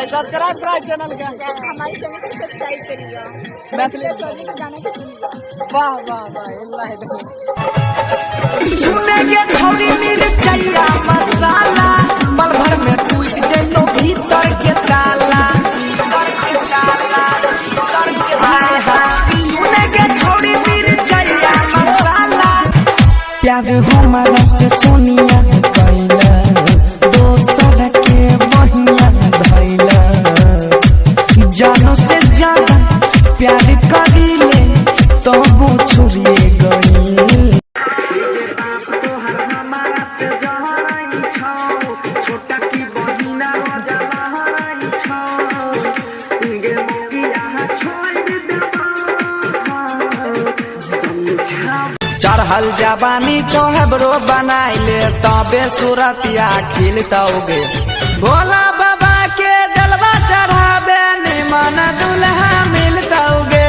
Subscribe करा channel का, हमारे चैनल को सब्सक्राइब करिए। वाह वाह वाह, सुनेंगे छौरी मिर्चैया मसाला, पल भर में टूट जइयो भीतर के ताला, सुनेंगे छौरी मिर्चैया मसाला। प्यार हमारा से सोनिया कैला, दोसर के बहिया धैला, जानो से ज्यादा प्यार करीले तो वो छुड़िए गई। चढ़ल जवानी चौहबरो बनाइले तबे सूरतिया खिलतौगे, भोला बाबा के जलवा चढ़ाबे निमन दुल्हा मिलतौगे,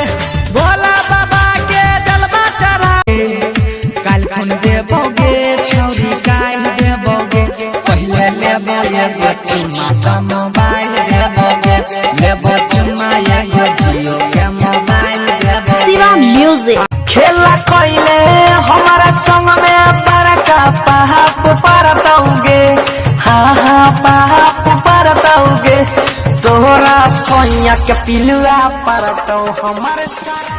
भोला बाबा के जलवा चढ़ाबे। काल खुन देबोगे छौरी काल देबोगे, पहले लेबो एगो चुम्मा त मोबाइल देबोगे, लेबो चुम्मा एगो जियो के मोबाइल देबोगे। शिवा म्यूजिक खेला कोइले हमारा संग में बड़का पाप परतौगे, हाँ हाँ पाप परतौगे, तोरा सोनिया के पिलुआ परतौ हमारे साथ।